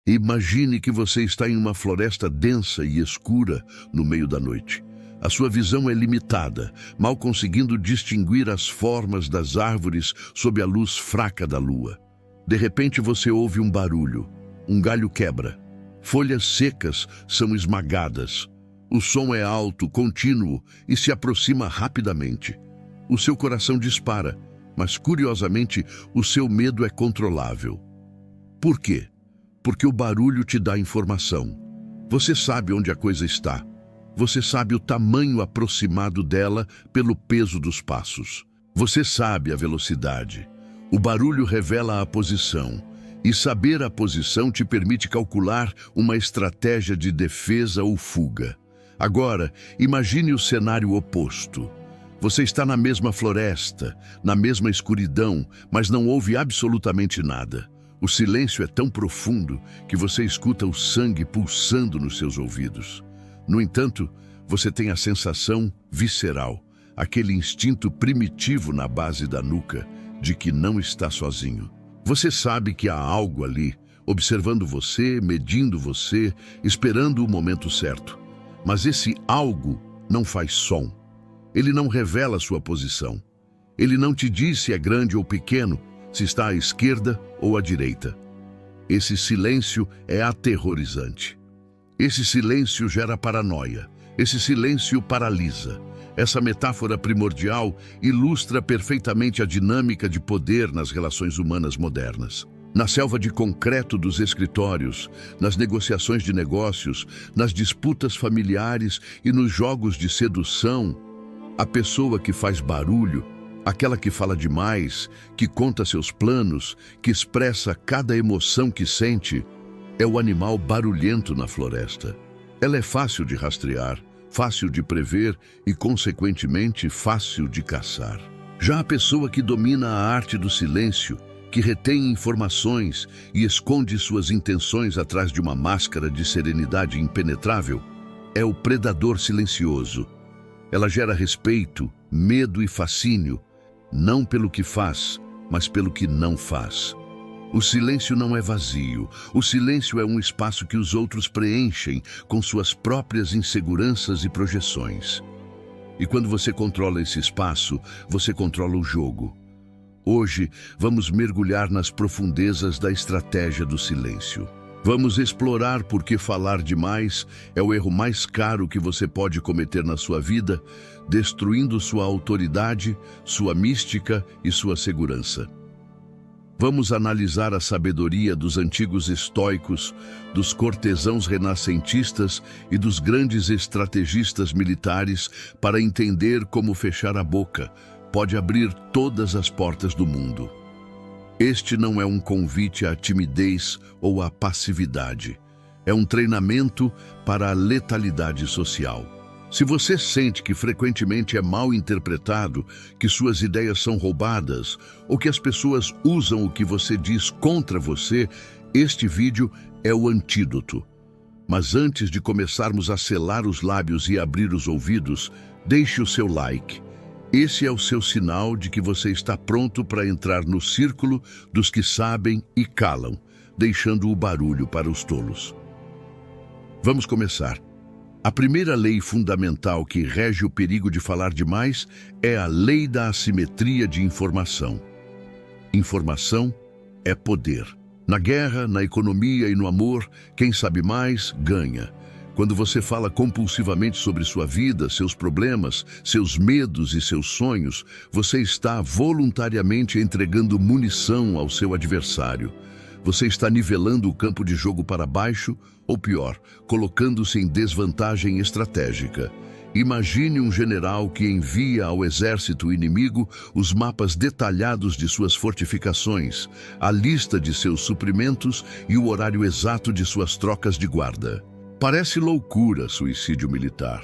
Imagine que você está em uma floresta densa e escura no meio da noite. A sua visão é limitada, mal conseguindo distinguir as formas das árvores sob a luz fraca da lua. De repente você ouve um barulho. Um galho quebra. Folhas secas são esmagadas. O som é alto, contínuo e se aproxima rapidamente. O seu coração dispara, mas curiosamente o seu medo é controlável. Por quê? Porque o barulho te dá informação. Você sabe onde a coisa está. Você sabe o tamanho aproximado dela pelo peso dos passos. Você sabe a velocidade. O barulho revela a posição. E saber a posição te permite calcular uma estratégia de defesa ou fuga. Agora, imagine o cenário oposto. Você está na mesma floresta, na mesma escuridão, mas não ouve absolutamente nada. O silêncio é tão profundo que você escuta o sangue pulsando nos seus ouvidos. No entanto, você tem a sensação visceral, aquele instinto primitivo na base da nuca de que não está sozinho. Você sabe que há algo ali, observando você, medindo você, esperando o momento certo. Mas esse algo não faz som. Ele não revela sua posição. Ele não te diz se é grande ou pequeno, se está à esquerda ou à direita. Esse silêncio é aterrorizante. Esse silêncio gera paranoia. Esse silêncio paralisa. Essa metáfora primordial ilustra perfeitamente a dinâmica de poder nas relações humanas modernas. Na selva de concreto dos escritórios, nas negociações de negócios, nas disputas familiares e nos jogos de sedução, a pessoa que faz barulho, aquela que fala demais, que conta seus planos, que expressa cada emoção que sente, é o animal barulhento na floresta. Ela é fácil de rastrear, fácil de prever e, consequentemente, fácil de caçar. Já a pessoa que domina a arte do silêncio, que retém informações e esconde suas intenções atrás de uma máscara de serenidade impenetrável, é o predador silencioso. Ela gera respeito, medo e fascínio, não pelo que faz, mas pelo que não faz. O silêncio não é vazio. O silêncio é um espaço que os outros preenchem com suas próprias inseguranças e projeções. E quando você controla esse espaço, você controla o jogo. Hoje, vamos mergulhar nas profundezas da estratégia do silêncio. Vamos explorar por que falar demais é o erro mais caro que você pode cometer na sua vida, destruindo sua autoridade, sua mística e sua segurança. Vamos analisar a sabedoria dos antigos estoicos, dos cortesãos renascentistas e dos grandes estrategistas militares para entender como fechar a boca pode abrir todas as portas do mundo. Este não é um convite à timidez ou à passividade. É um treinamento para a letalidade social. Se você sente que frequentemente é mal interpretado, que suas ideias são roubadas, ou que as pessoas usam o que você diz contra você, este vídeo é o antídoto. Mas antes de começarmos a selar os lábios e abrir os ouvidos, deixe o seu like. Esse é o seu sinal de que você está pronto para entrar no círculo dos que sabem e calam, deixando o barulho para os tolos. Vamos começar. A primeira lei fundamental que rege o perigo de falar demais é a lei da assimetria de informação. Informação é poder. Na guerra, na economia e no amor, quem sabe mais, ganha. Quando você fala compulsivamente sobre sua vida, seus problemas, seus medos e seus sonhos, você está voluntariamente entregando munição ao seu adversário. Você está nivelando o campo de jogo para baixo, ou pior, colocando-se em desvantagem estratégica. Imagine um general que envia ao exército inimigo os mapas detalhados de suas fortificações, a lista de seus suprimentos e o horário exato de suas trocas de guarda. Parece loucura suicídio militar,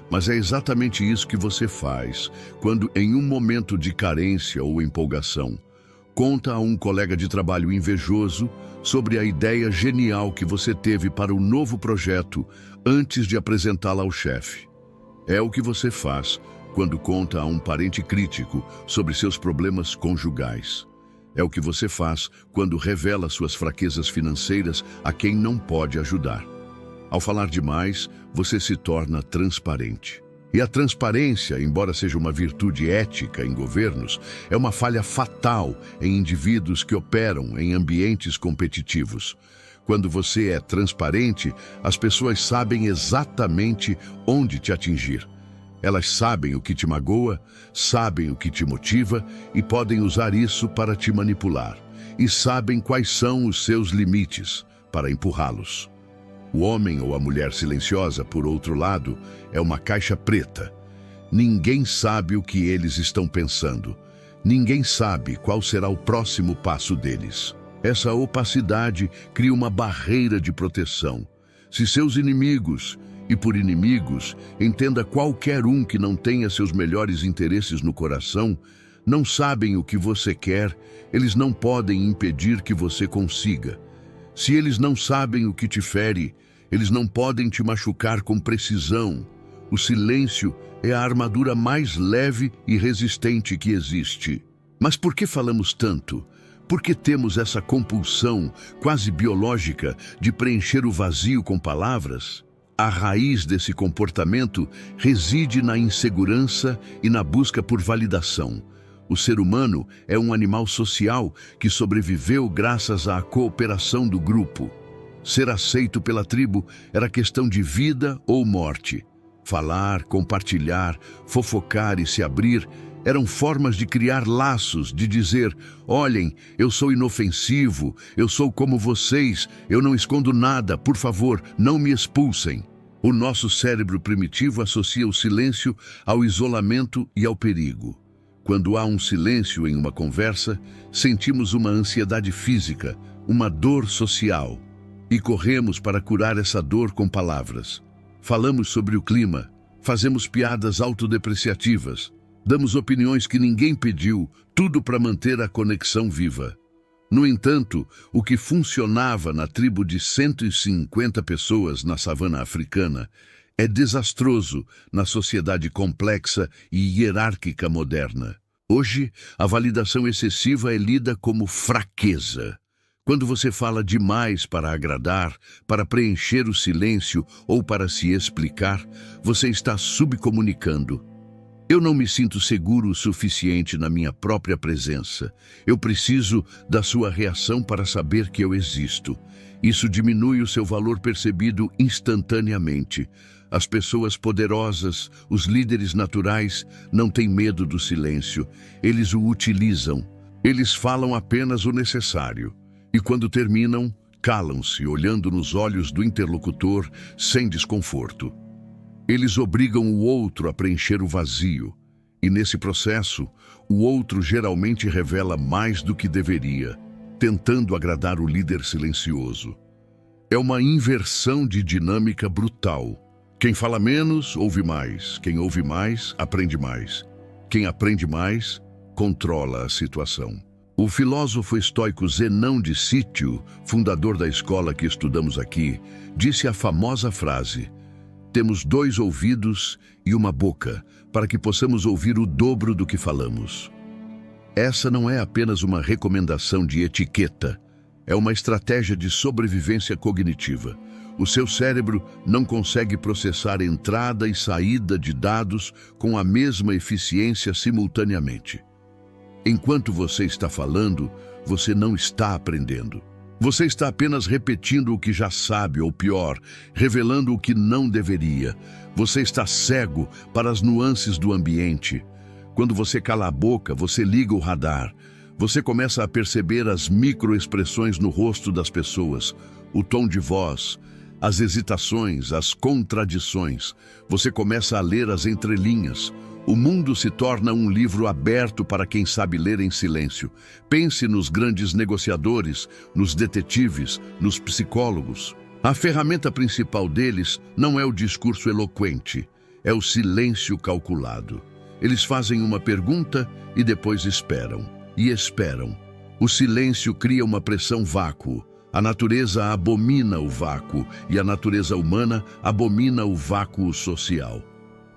mas é exatamente isso que você faz quando, em um momento de carência ou empolgação, conta a um colega de trabalho invejoso sobre a ideia genial que você teve para o novo projeto antes de apresentá-la ao chefe. É o que você faz quando conta a um parente crítico sobre seus problemas conjugais. É o que você faz quando revela suas fraquezas financeiras a quem não pode ajudar. Ao falar demais, você se torna transparente. E a transparência, embora seja uma virtude ética em governos, é uma falha fatal em indivíduos que operam em ambientes competitivos. Quando você é transparente, as pessoas sabem exatamente onde te atingir. Elas sabem o que te magoa, sabem o que te motiva e podem usar isso para te manipular. E sabem quais são os seus limites para empurrá-los. O homem ou a mulher silenciosa, por outro lado, é uma caixa preta. Ninguém sabe o que eles estão pensando. Ninguém sabe qual será o próximo passo deles. Essa opacidade cria uma barreira de proteção. Se seus inimigos, e por inimigos, entenda qualquer um que não tenha seus melhores interesses no coração, não sabem o que você quer, eles não podem impedir que você consiga. Se eles não sabem o que te fere, eles não podem te machucar com precisão. O silêncio é a armadura mais leve e resistente que existe. Mas por que falamos tanto? Por que temos essa compulsão quase biológica de preencher o vazio com palavras? A raiz desse comportamento reside na insegurança e na busca por validação. O ser humano é um animal social que sobreviveu graças à cooperação do grupo. Ser aceito pela tribo era questão de vida ou morte. Falar, compartilhar, fofocar e se abrir eram formas de criar laços, de dizer: olhem, eu sou inofensivo, eu sou como vocês, eu não escondo nada, por favor, não me expulsem. O nosso cérebro primitivo associa o silêncio ao isolamento e ao perigo. Quando há um silêncio em uma conversa, sentimos uma ansiedade física, uma dor social. E corremos para curar essa dor com palavras. Falamos sobre o clima, fazemos piadas autodepreciativas, damos opiniões que ninguém pediu, tudo para manter a conexão viva. No entanto, o que funcionava na tribo de 150 pessoas na savana africana é desastroso na sociedade complexa e hierárquica moderna. Hoje, a validação excessiva é lida como fraqueza. Quando você fala demais para agradar, para preencher o silêncio ou para se explicar, você está subcomunicando. Eu não me sinto seguro o suficiente na minha própria presença. Eu preciso da sua reação para saber que eu existo. Isso diminui o seu valor percebido instantaneamente. As pessoas poderosas, os líderes naturais, não têm medo do silêncio. Eles o utilizam. Eles falam apenas o necessário. E quando terminam, calam-se, olhando nos olhos do interlocutor, sem desconforto. Eles obrigam o outro a preencher o vazio. E nesse processo, o outro geralmente revela mais do que deveria, tentando agradar o líder silencioso. É uma inversão de dinâmica brutal. Quem fala menos, ouve mais. Quem ouve mais, aprende mais. Quem aprende mais, controla a situação. O filósofo estoico Zenão de Cítio, fundador da escola que estudamos aqui, disse a famosa frase: temos 2 ouvidos e uma boca, para que possamos ouvir o dobro do que falamos. Essa não é apenas uma recomendação de etiqueta, é uma estratégia de sobrevivência cognitiva. O seu cérebro não consegue processar entrada e saída de dados com a mesma eficiência simultaneamente. Enquanto você está falando, você não está aprendendo. Você está apenas repetindo o que já sabe, ou pior, revelando o que não deveria. Você está cego para as nuances do ambiente. Quando você cala a boca, você liga o radar. Você começa a perceber as microexpressões no rosto das pessoas, o tom de voz, as hesitações, as contradições. Você começa a ler as entrelinhas. O mundo se torna um livro aberto para quem sabe ler em silêncio. Pense nos grandes negociadores, nos detetives, nos psicólogos. A ferramenta principal deles não é o discurso eloquente, é o silêncio calculado. Eles fazem uma pergunta e depois esperam. E esperam. O silêncio cria uma pressão vácuo. A natureza abomina o vácuo e a natureza humana abomina o vácuo social.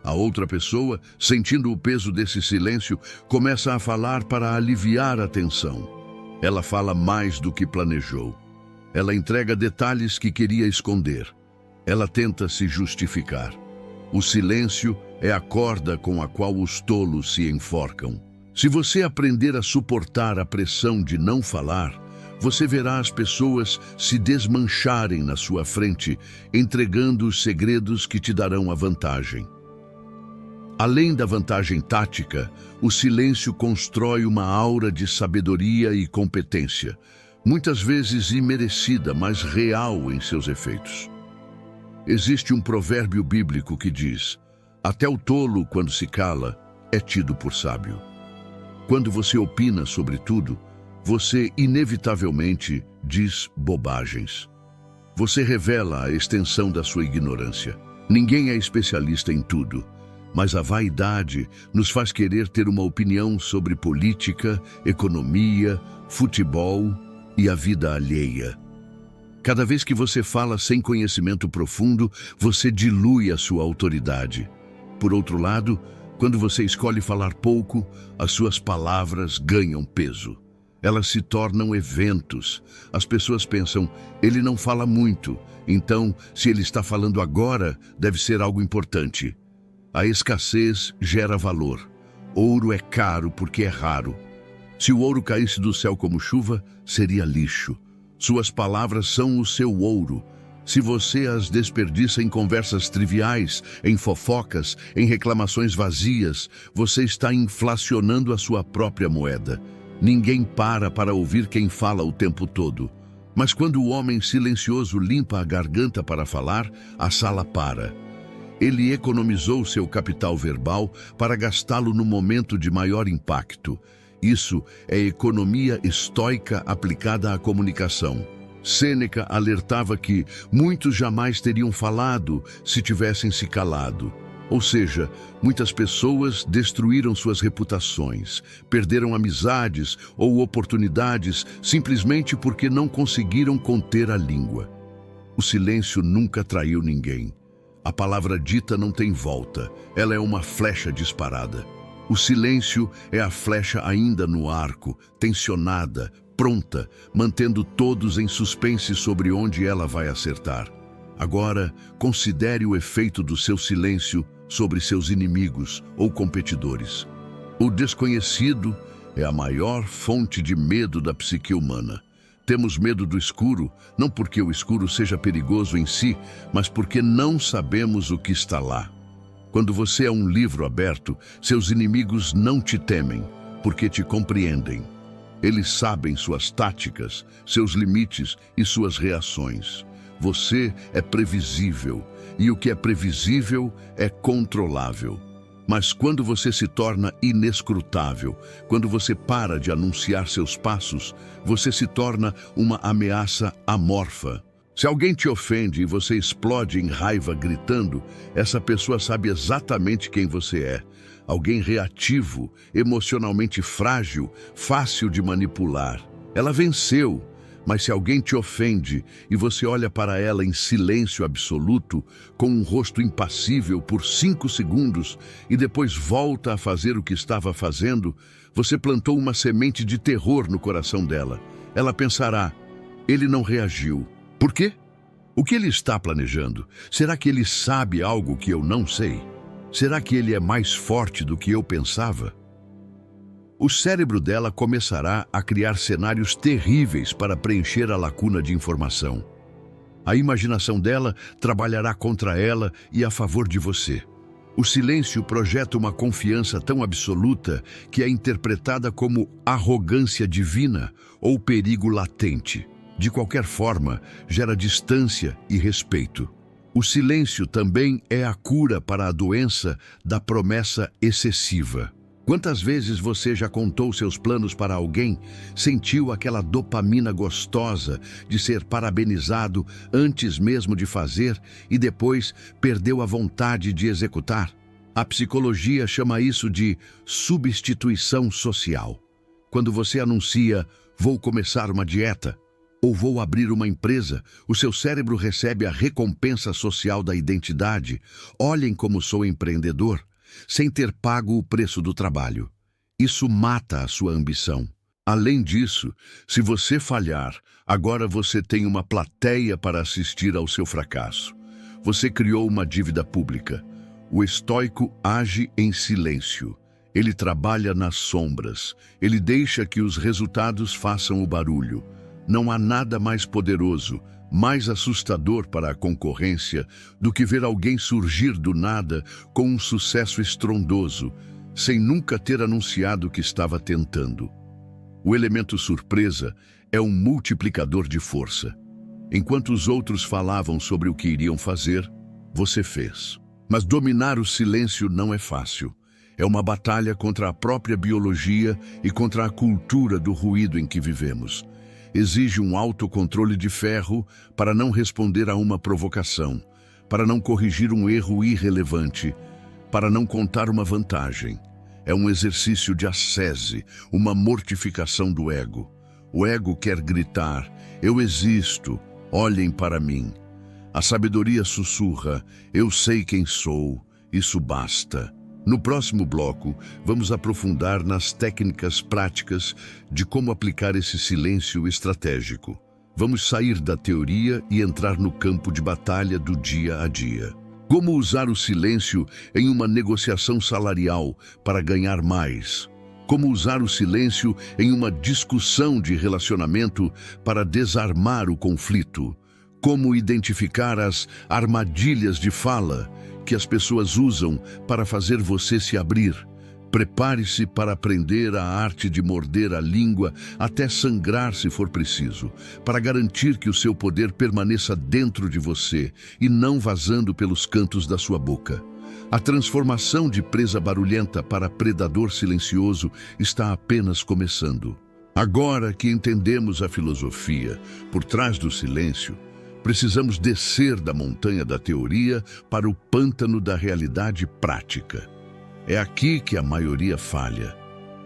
A outra pessoa, sentindo o peso desse silêncio, começa a falar para aliviar a tensão. Ela fala mais do que planejou. Ela entrega detalhes que queria esconder. Ela tenta se justificar. O silêncio é a corda com a qual os tolos se enforcam. Se você aprender a suportar a pressão de não falar, você verá as pessoas se desmancharem na sua frente, entregando os segredos que te darão a vantagem. Além da vantagem tática, o silêncio constrói uma aura de sabedoria e competência, muitas vezes imerecida, mas real em seus efeitos. Existe um provérbio bíblico que diz: até o tolo, quando se cala, é tido por sábio. Quando você opina sobre tudo, você inevitavelmente diz bobagens. Você revela a extensão da sua ignorância. Ninguém é especialista em tudo, mas a vaidade nos faz querer ter uma opinião sobre política, economia, futebol e a vida alheia. Cada vez que você fala sem conhecimento profundo, você dilui a sua autoridade. Por outro lado, quando você escolhe falar pouco, as suas palavras ganham peso. Elas se tornam eventos. As pessoas pensam, ele não fala muito, então, se ele está falando agora, deve ser algo importante. A escassez gera valor. Ouro é caro porque é raro. Se o ouro caísse do céu como chuva, seria lixo. Suas palavras são o seu ouro. Se você as desperdiça em conversas triviais, em fofocas, em reclamações vazias, você está inflacionando a sua própria moeda. Ninguém para ouvir quem fala o tempo todo. Mas quando o homem silencioso limpa a garganta para falar, a sala para. Ele economizou seu capital verbal para gastá-lo no momento de maior impacto. Isso é economia estoica aplicada à comunicação. Sêneca alertava que muitos jamais teriam falado se tivessem se calado. Ou seja, muitas pessoas destruíram suas reputações, perderam amizades ou oportunidades simplesmente porque não conseguiram conter a língua. O silêncio nunca traiu ninguém. A palavra dita não tem volta, ela é uma flecha disparada. O silêncio é a flecha ainda no arco, tensionada, pronta, mantendo todos em suspense sobre onde ela vai acertar. Agora, considere o efeito do seu silêncio sobre seus inimigos ou competidores. O desconhecido é a maior fonte de medo da psique humana. Temos medo do escuro, não porque o escuro seja perigoso em si, mas porque não sabemos o que está lá. Quando você é um livro aberto, seus inimigos não te temem, porque te compreendem. Eles sabem suas táticas, seus limites e suas reações. Você é previsível, e o que é previsível é controlável. Mas quando você se torna inescrutável, quando você para de anunciar seus passos, você se torna uma ameaça amorfa. Se alguém te ofende e você explode em raiva gritando, essa pessoa sabe exatamente quem você é. Alguém reativo, emocionalmente frágil, fácil de manipular. Ela venceu. Mas se alguém te ofende e você olha para ela em silêncio absoluto, com um rosto impassível por 5 segundos e depois volta a fazer o que estava fazendo, você plantou uma semente de terror no coração dela. Ela pensará, ele não reagiu. Por quê? O que ele está planejando? Será que ele sabe algo que eu não sei? Será que ele é mais forte do que eu pensava? O cérebro dela começará a criar cenários terríveis para preencher a lacuna de informação. A imaginação dela trabalhará contra ela e a favor de você. O silêncio projeta uma confiança tão absoluta que é interpretada como arrogância divina ou perigo latente. De qualquer forma, gera distância e respeito. O silêncio também é a cura para a doença da promessa excessiva. Quantas vezes você já contou seus planos para alguém, sentiu aquela dopamina gostosa de ser parabenizado antes mesmo de fazer e depois perdeu a vontade de executar? A psicologia chama isso de substituição social. Quando você anuncia, vou começar uma dieta, ou vou abrir uma empresa, o seu cérebro recebe a recompensa social da identidade. Olhem como sou empreendedor, sem ter pago o preço do trabalho. Isso mata a sua ambição. Além disso, se você falhar, agora você tem uma plateia para assistir ao seu fracasso. Você criou uma dívida pública. O estoico age em silêncio. Ele trabalha nas sombras. Ele deixa que os resultados façam o barulho. Não há nada mais poderoso, mais assustador para a concorrência do que ver alguém surgir do nada com um sucesso estrondoso, sem nunca ter anunciado que estava tentando. O elemento surpresa é um multiplicador de força. Enquanto os outros falavam sobre o que iriam fazer, você fez. Mas dominar o silêncio não é fácil. É uma batalha contra a própria biologia e contra a cultura do ruído em que vivemos. Exige um autocontrole de ferro para não responder a uma provocação, para não corrigir um erro irrelevante, para não contar uma vantagem. É um exercício de ascese, uma mortificação do ego. O ego quer gritar: eu existo, olhem para mim. A sabedoria sussurra: eu sei quem sou, isso basta. No próximo bloco, vamos aprofundar nas técnicas práticas de como aplicar esse silêncio estratégico. Vamos sair da teoria e entrar no campo de batalha do dia a dia. Como usar o silêncio em uma negociação salarial para ganhar mais? Como usar o silêncio em uma discussão de relacionamento para desarmar o conflito? Como identificar as armadilhas de fala que as pessoas usam para fazer você se abrir? Prepare-se para aprender a arte de morder a língua até sangrar se for preciso, para garantir que o seu poder permaneça dentro de você e não vazando pelos cantos da sua boca. A transformação de presa barulhenta para predador silencioso está apenas começando. Agora que entendemos a filosofia por trás do silêncio, precisamos descer da montanha da teoria para o pântano da realidade prática. É aqui que a maioria falha.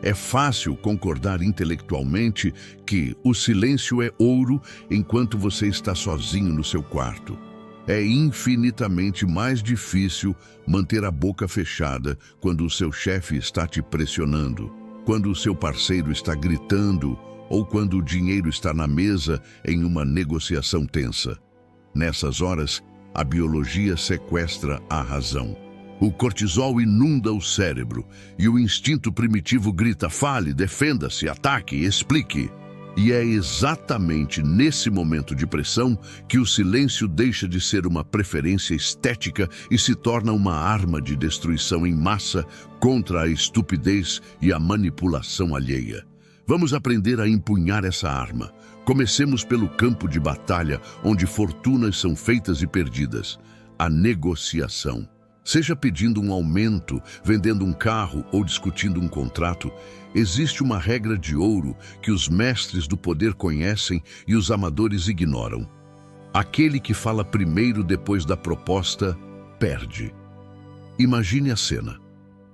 É fácil concordar intelectualmente que o silêncio é ouro enquanto você está sozinho no seu quarto. É infinitamente mais difícil manter a boca fechada quando o seu chefe está te pressionando, quando o seu parceiro está gritando ou quando o dinheiro está na mesa em uma negociação tensa. Nessas horas, a biologia sequestra a razão. O cortisol inunda o cérebro e o instinto primitivo grita: fale, defenda-se, ataque, explique. E é exatamente nesse momento de pressão que o silêncio deixa de ser uma preferência estética e se torna uma arma de destruição em massa contra a estupidez e a manipulação alheia. Vamos aprender a empunhar essa arma. Comecemos pelo campo de batalha, onde fortunas são feitas e perdidas: a negociação. Seja pedindo um aumento, vendendo um carro ou discutindo um contrato, existe uma regra de ouro que os mestres do poder conhecem e os amadores ignoram. Aquele que fala primeiro depois da proposta, perde. Imagine a cena.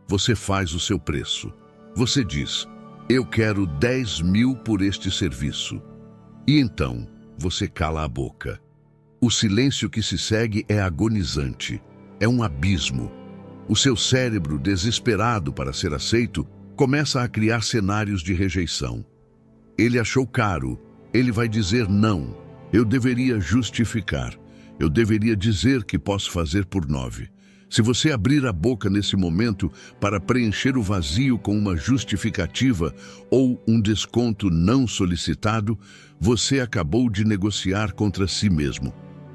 Você faz o seu preço. Você diz: eu quero 10 mil por este serviço. E então, você cala a boca. O silêncio que se segue é agonizante. É um abismo. O seu cérebro, desesperado para ser aceito, começa a criar cenários de rejeição. Ele achou caro. Ele vai dizer não. Eu deveria justificar. Eu deveria dizer que posso fazer por 9. Se você abrir a boca nesse momento para preencher o vazio com uma justificativa ou um desconto não solicitado, você acabou de negociar contra si mesmo.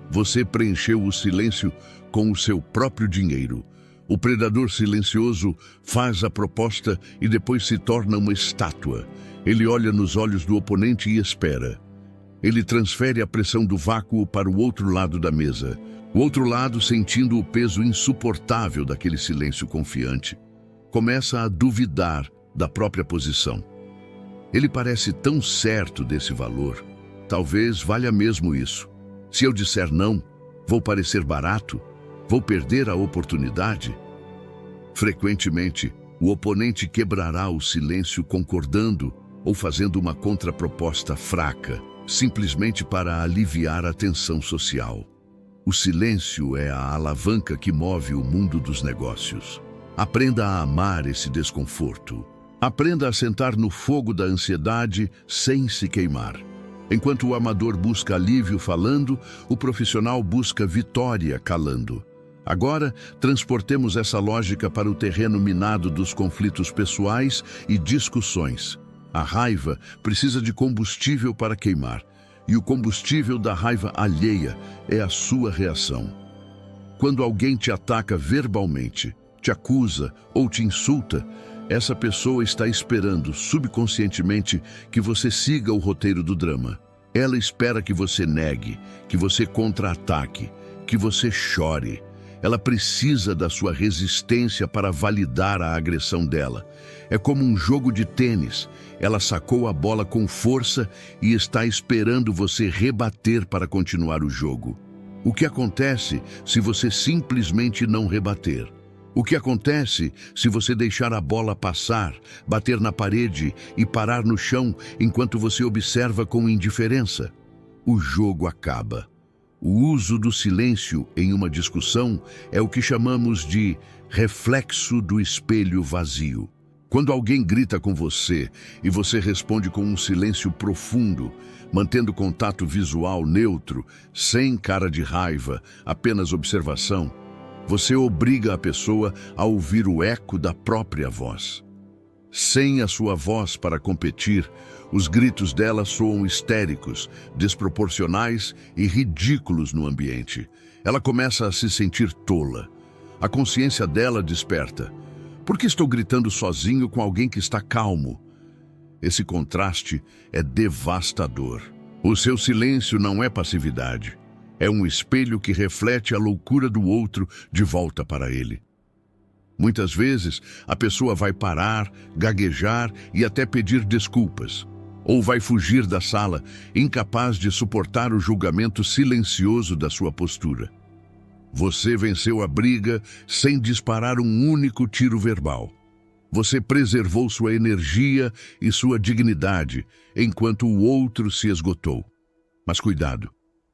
Você preencheu o silêncio com o seu próprio dinheiro. O predador silencioso faz a proposta e depois se torna uma estátua. Ele olha nos olhos do oponente e espera. Ele transfere a pressão do vácuo para o outro lado da mesa. O outro lado, sentindo o peso insuportável daquele silêncio confiante, começa a duvidar da própria posição. Ele parece tão certo desse valor. Talvez valha mesmo isso. Se eu disser não, vou parecer barato? Vou perder a oportunidade? Frequentemente, o oponente quebrará o silêncio concordando ou fazendo uma contraproposta fraca, simplesmente para aliviar a tensão social. O silêncio é a alavanca que move o mundo dos negócios. Aprenda a amar esse desconforto. Aprenda a sentar no fogo da ansiedade sem se queimar. Enquanto o amador busca alívio falando, o profissional busca vitória calando. Agora, transportemos essa lógica para o terreno minado dos conflitos pessoais e discussões. A raiva precisa de combustível para queimar, e o combustível da raiva alheia é a sua reação. Quando alguém te ataca verbalmente, te acusa ou te insulta, essa pessoa está esperando subconscientemente que você siga o roteiro do drama. Ela espera que você negue, que você contra-ataque, que você chore. Ela precisa da sua resistência para validar a agressão dela. É como um jogo de tênis. Ela sacou a bola com força e está esperando você rebater para continuar o jogo. O que acontece se você simplesmente não rebater? O que acontece se você deixar a bola passar, bater na parede e parar no chão enquanto você observa com indiferença? O jogo acaba. O uso do silêncio em uma discussão é o que chamamos de reflexo do espelho vazio. Quando alguém grita com você e você responde com um silêncio profundo, mantendo contato visual neutro, sem cara de raiva, apenas observação, você obriga a pessoa a ouvir o eco da própria voz. Sem a sua voz para competir, os gritos dela soam histéricos, desproporcionais e ridículos no ambiente. Ela começa a se sentir tola. A consciência dela desperta. Por que estou gritando sozinho com alguém que está calmo? Esse contraste é devastador. O seu silêncio não é passividade. É um espelho que reflete a loucura do outro de volta para ele. Muitas vezes, a pessoa vai parar, gaguejar e até pedir desculpas. Ou vai fugir da sala, incapaz de suportar o julgamento silencioso da sua postura. Você venceu a briga sem disparar um único tiro verbal. Você preservou sua energia e sua dignidade, enquanto o outro se esgotou. Mas cuidado!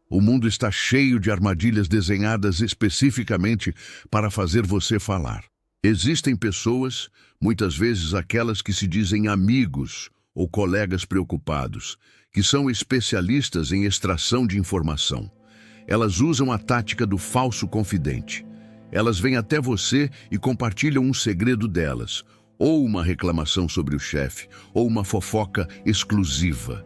O mundo está cheio de armadilhas desenhadas especificamente para fazer você falar. Existem pessoas, muitas vezes aquelas que se dizem amigos ou colegas preocupados, que são especialistas em extração de informação. Elas usam a tática do falso confidente. Elas vêm até você e compartilham um segredo delas, ou uma reclamação sobre o chefe, ou uma fofoca exclusiva.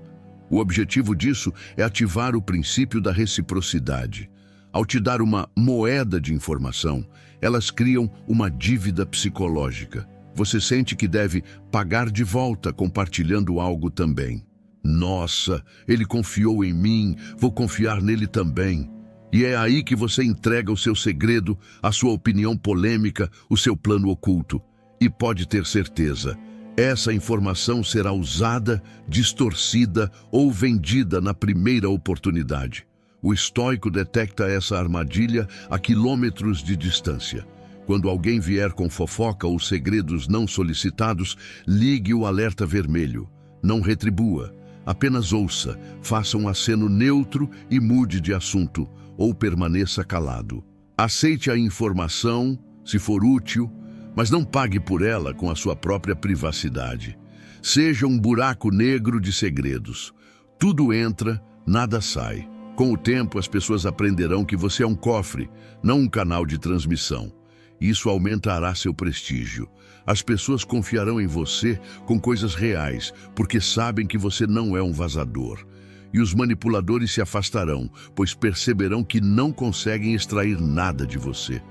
O objetivo disso é ativar o princípio da reciprocidade. Ao te dar uma moeda de informação, elas criam uma dívida psicológica. Você sente que deve pagar de volta compartilhando algo também. Nossa, ele confiou em mim, vou confiar nele também. E é aí que você entrega o seu segredo, a sua opinião polêmica, o seu plano oculto. E pode ter certeza, essa informação será usada, distorcida ou vendida na primeira oportunidade. O estoico detecta essa armadilha a quilômetros de distância. Quando alguém vier com fofoca ou segredos não solicitados, ligue o alerta vermelho. Não retribua, apenas ouça, faça um aceno neutro e mude de assunto, ou permaneça calado. Aceite a informação, se for útil, mas não pague por ela com a sua própria privacidade. Seja um buraco negro de segredos. Tudo entra, nada sai. Com o tempo, as pessoas aprenderão que você é um cofre, não um canal de transmissão. Isso aumentará seu prestígio. As pessoas confiarão em você com coisas reais, porque sabem que você não é um vazador. E os manipuladores se afastarão, pois perceberão que não conseguem extrair nada de você.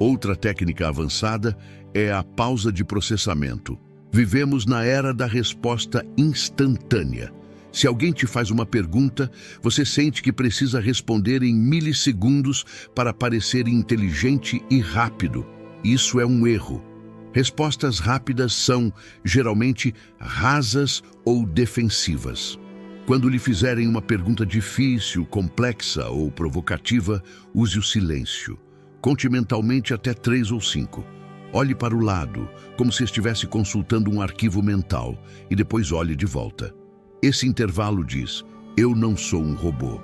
Outra técnica avançada é a pausa de processamento. Vivemos na era da resposta instantânea. Se alguém te faz uma pergunta, você sente que precisa responder em milissegundos para parecer inteligente e rápido. Isso é um erro. Respostas rápidas são, geralmente, rasas ou defensivas. Quando lhe fizerem uma pergunta difícil, complexa ou provocativa, use o silêncio. Conte mentalmente até 3 ou 5. Olhe para o lado, como se estivesse consultando um arquivo mental, e depois olhe de volta. Esse intervalo diz: eu não sou um robô.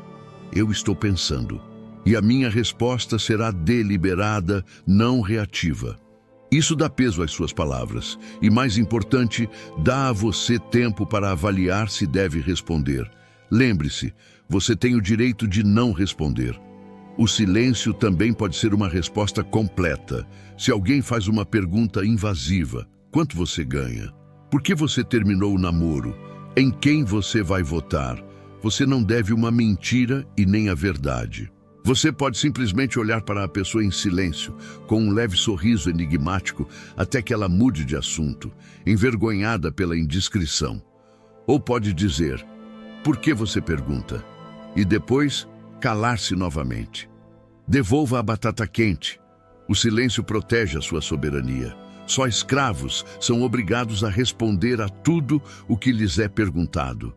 Eu estou pensando. E a minha resposta será deliberada, não reativa. Isso dá peso às suas palavras e, mais importante, dá a você tempo para avaliar se deve responder. Lembre-se, você tem o direito de não responder. O silêncio também pode ser uma resposta completa. Se alguém faz uma pergunta invasiva, quanto você ganha? Por que você terminou o namoro? Em quem você vai votar? Você não deve uma mentira e nem a verdade. Você pode simplesmente olhar para a pessoa em silêncio, com um leve sorriso enigmático, até que ela mude de assunto, envergonhada pela indiscrição. Ou pode dizer, por que você pergunta? E depois, calar-se novamente. Devolva a batata quente. O silêncio protege a sua soberania. Só escravos são obrigados a responder a tudo o que lhes é perguntado.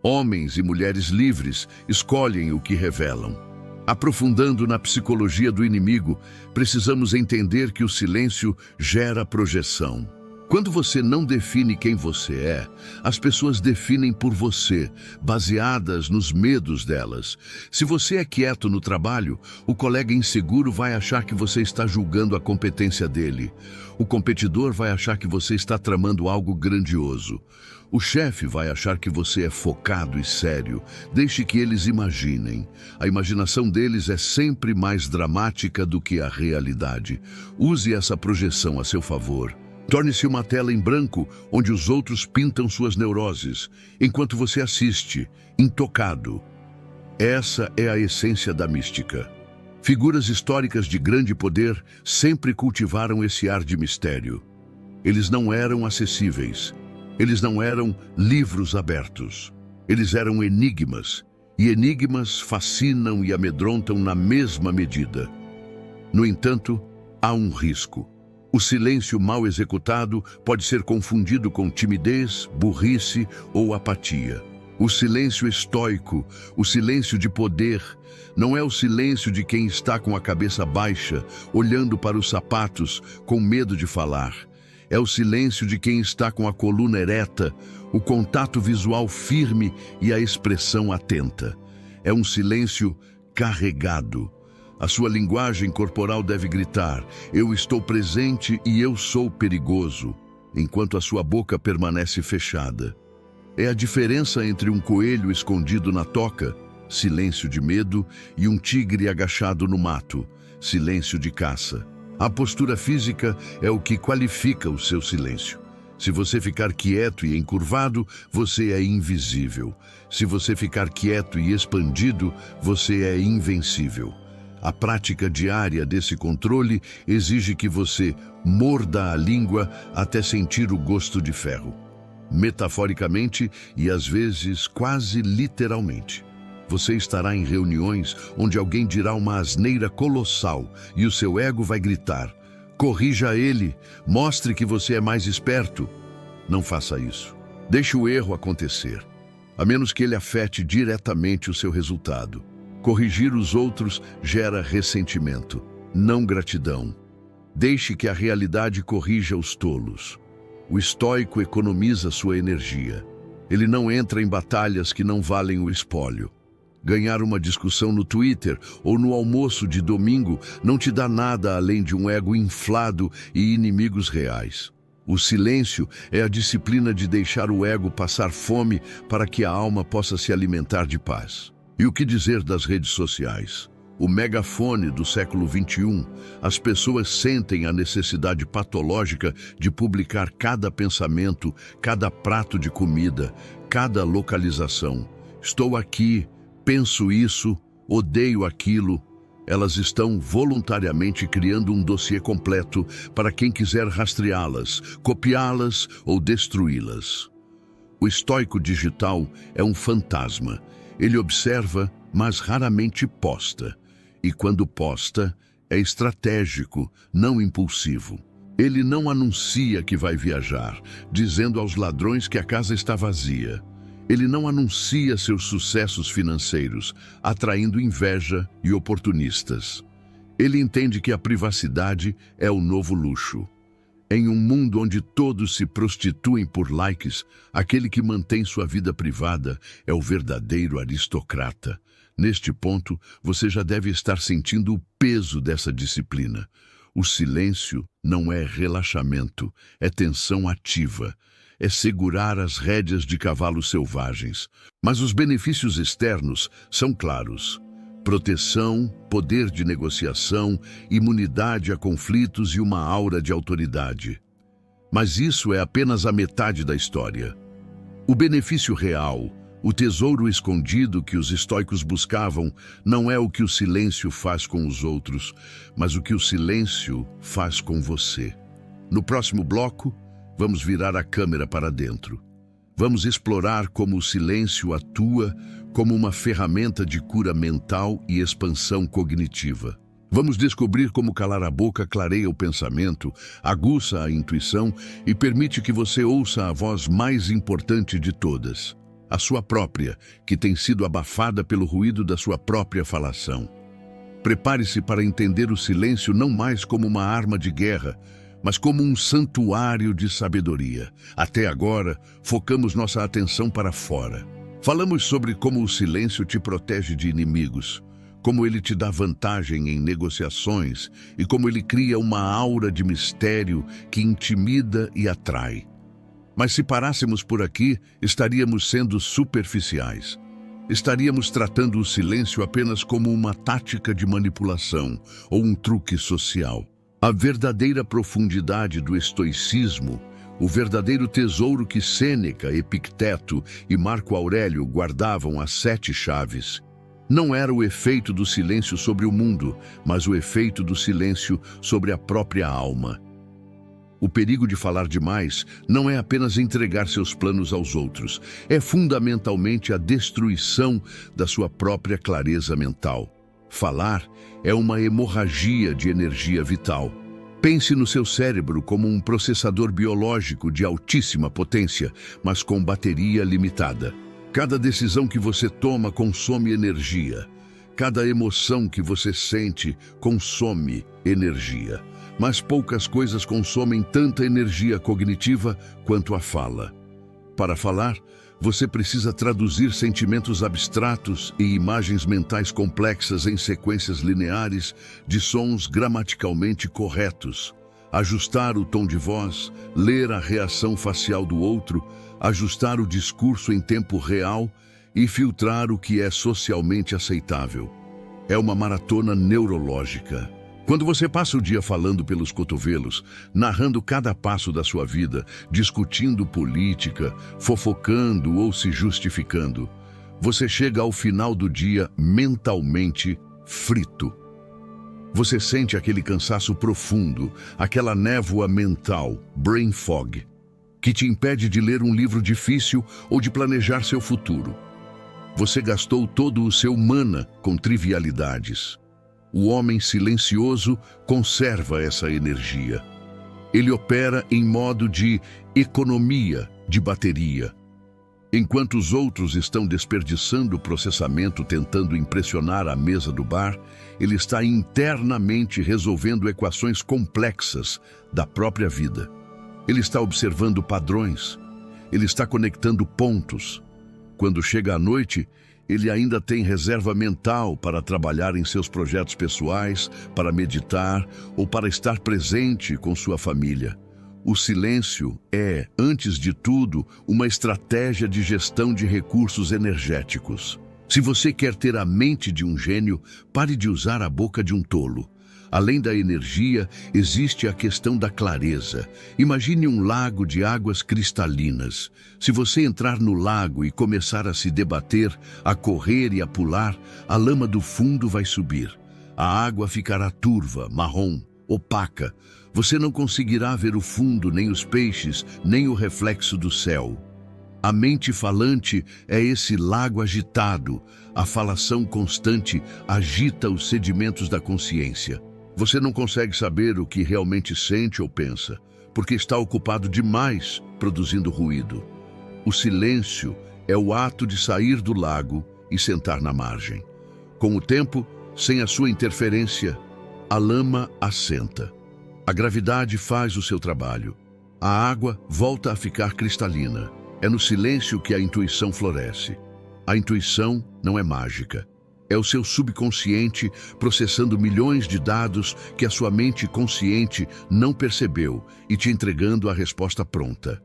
Homens e mulheres livres escolhem o que revelam. Aprofundando na psicologia do inimigo, precisamos entender que o silêncio gera projeção. Quando você não define quem você é, as pessoas definem por você, baseadas nos medos delas. Se você é quieto no trabalho, o colega inseguro vai achar que você está julgando a competência dele. O competidor vai achar que você está tramando algo grandioso. O chefe vai achar que você é focado e sério. Deixe que eles imaginem. A imaginação deles é sempre mais dramática do que a realidade. Use essa projeção a seu favor. Torne-se uma tela em branco onde os outros pintam suas neuroses, enquanto você assiste, intocado. Essa é a essência da mística. Figuras históricas de grande poder sempre cultivaram esse ar de mistério. Eles não eram acessíveis. Eles não eram livros abertos. Eles eram enigmas, e enigmas fascinam e amedrontam na mesma medida. No entanto, há um risco. O silêncio mal executado pode ser confundido com timidez, burrice ou apatia. O silêncio estoico, o silêncio de poder, não é o silêncio de quem está com a cabeça baixa, olhando para os sapatos, com medo de falar. É o silêncio de quem está com a coluna ereta, o contato visual firme e a expressão atenta. É um silêncio carregado. A sua linguagem corporal deve gritar, eu estou presente e eu sou perigoso, enquanto a sua boca permanece fechada. É a diferença entre um coelho escondido na toca, silêncio de medo, e um tigre agachado no mato, silêncio de caça. A postura física é o que qualifica o seu silêncio. Se você ficar quieto e encurvado, você é invisível. Se você ficar quieto e expandido, você é invencível. A prática diária desse controle exige que você morda a língua até sentir o gosto de ferro. Metaforicamente e às vezes quase literalmente. Você estará em reuniões onde alguém dirá uma asneira colossal e o seu ego vai gritar, corrija ele, mostre que você é mais esperto. Não faça isso. Deixe o erro acontecer, a menos que ele afete diretamente o seu resultado. Corrigir os outros gera ressentimento, não gratidão. Deixe que a realidade corrija os tolos. O estoico economiza sua energia. Ele não entra em batalhas que não valem o espólio. Ganhar uma discussão no Twitter ou no almoço de domingo não te dá nada além de um ego inflado e inimigos reais. O silêncio é a disciplina de deixar o ego passar fome para que a alma possa se alimentar de paz. E o que dizer das redes sociais? O megafone do século XXI, as pessoas sentem a necessidade patológica de publicar cada pensamento, cada prato de comida, cada localização. Estou aqui, penso isso, odeio aquilo. Elas estão voluntariamente criando um dossiê completo para quem quiser rastreá-las, copiá-las ou destruí-las. O estoico digital é um fantasma. Ele observa, mas raramente posta. E quando posta, é estratégico, não impulsivo. Ele não anuncia que vai viajar, dizendo aos ladrões que a casa está vazia. Ele não anuncia seus sucessos financeiros, atraindo inveja e oportunistas. Ele entende que a privacidade é o novo luxo. Em um mundo onde todos se prostituem por likes, aquele que mantém sua vida privada é o verdadeiro aristocrata. Neste ponto, você já deve estar sentindo o peso dessa disciplina. O silêncio não é relaxamento, é tensão ativa. É segurar as rédeas de cavalos selvagens. Mas os benefícios externos são claros. Proteção, poder de negociação, imunidade a conflitos e uma aura de autoridade. Mas isso é apenas a metade da história. O benefício real, o tesouro escondido que os estoicos buscavam, não é o que o silêncio faz com os outros, mas o que o silêncio faz com você. No próximo bloco, vamos virar a câmera para dentro. Vamos explorar como o silêncio atua como uma ferramenta de cura mental e expansão cognitiva. Vamos descobrir como calar a boca clareia o pensamento, aguça a intuição e permite que você ouça a voz mais importante de todas, a sua própria, que tem sido abafada pelo ruído da sua própria falação. Prepare-se para entender o silêncio não mais como uma arma de guerra, mas como um santuário de sabedoria. Até agora, focamos nossa atenção para fora. Falamos sobre como o silêncio te protege de inimigos, como ele te dá vantagem em negociações e como ele cria uma aura de mistério que intimida e atrai. Mas se parássemos por aqui, estaríamos sendo superficiais. Estaríamos tratando o silêncio apenas como uma tática de manipulação ou um truque social. A verdadeira profundidade do estoicismo, o verdadeiro tesouro que Sêneca, Epicteto e Marco Aurélio guardavam as 7 chaves, não era o efeito do silêncio sobre o mundo, mas o efeito do silêncio sobre a própria alma. O perigo de falar demais não é apenas entregar seus planos aos outros, é fundamentalmente a destruição da sua própria clareza mental. Falar é uma hemorragia de energia vital. Pense no seu cérebro como um processador biológico de altíssima potência, mas com bateria limitada. Cada decisão que você toma consome energia. Cada emoção que você sente consome energia. Mas poucas coisas consomem tanta energia cognitiva quanto a fala. Para falar, você precisa traduzir sentimentos abstratos e imagens mentais complexas em sequências lineares de sons gramaticalmente corretos, ajustar o tom de voz, ler a reação facial do outro, ajustar o discurso em tempo real e filtrar o que é socialmente aceitável. É uma maratona neurológica. Quando você passa o dia falando pelos cotovelos, narrando cada passo da sua vida, discutindo política, fofocando ou se justificando, você chega ao final do dia mentalmente frito. Você sente aquele cansaço profundo, aquela névoa mental, brain fog, que te impede de ler um livro difícil ou de planejar seu futuro. Você gastou todo o seu mana com trivialidades. O homem silencioso conserva essa energia. Ele opera em modo de economia de bateria. Enquanto os outros estão desperdiçando o processamento tentando impressionar a mesa do bar, ele está internamente resolvendo equações complexas da própria vida. Ele está observando padrões. Ele está conectando pontos. Quando chega à noite, ele ainda tem reserva mental para trabalhar em seus projetos pessoais, para meditar ou para estar presente com sua família. O silêncio é, antes de tudo, uma estratégia de gestão de recursos energéticos. Se você quer ter a mente de um gênio, pare de usar a boca de um tolo. Além da energia, existe a questão da clareza. Imagine um lago de águas cristalinas. Se você entrar no lago e começar a se debater, a correr e a pular, a lama do fundo vai subir. A água ficará turva, marrom, opaca. Você não conseguirá ver o fundo, nem os peixes, nem o reflexo do céu. A mente falante é esse lago agitado. A falação constante agita os sedimentos da consciência. Você não consegue saber o que realmente sente ou pensa, porque está ocupado demais produzindo ruído. O silêncio é o ato de sair do lago e sentar na margem. Com o tempo, sem a sua interferência, a lama assenta. A gravidade faz o seu trabalho. A água volta a ficar cristalina. É no silêncio que a intuição floresce. A intuição não é mágica. É o seu subconsciente processando milhões de dados que a sua mente consciente não percebeu e te entregando a resposta pronta.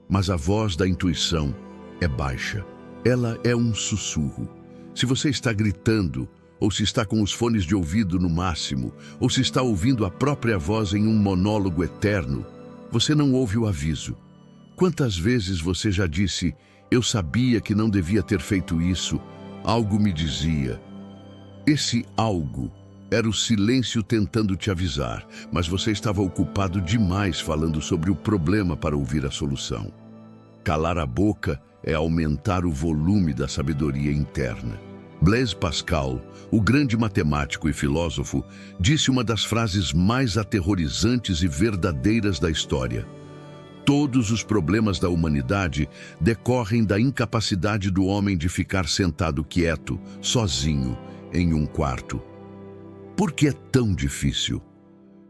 Mas a voz da intuição é baixa. Ela é um sussurro. Se você está gritando, ou se está com os fones de ouvido no máximo, ou se está ouvindo a própria voz em um monólogo eterno, você não ouve o aviso. Quantas vezes você já disse, eu sabia que não devia ter feito isso, algo me dizia. Esse algo era o silêncio tentando te avisar, mas você estava ocupado demais falando sobre o problema para ouvir a solução. Calar a boca é aumentar o volume da sabedoria interna. Blaise Pascal, o grande matemático e filósofo, disse uma das frases mais aterrorizantes e verdadeiras da história. Todos os problemas da humanidade decorrem da incapacidade do homem de ficar sentado quieto, sozinho, em um quarto. Por que é tão difícil?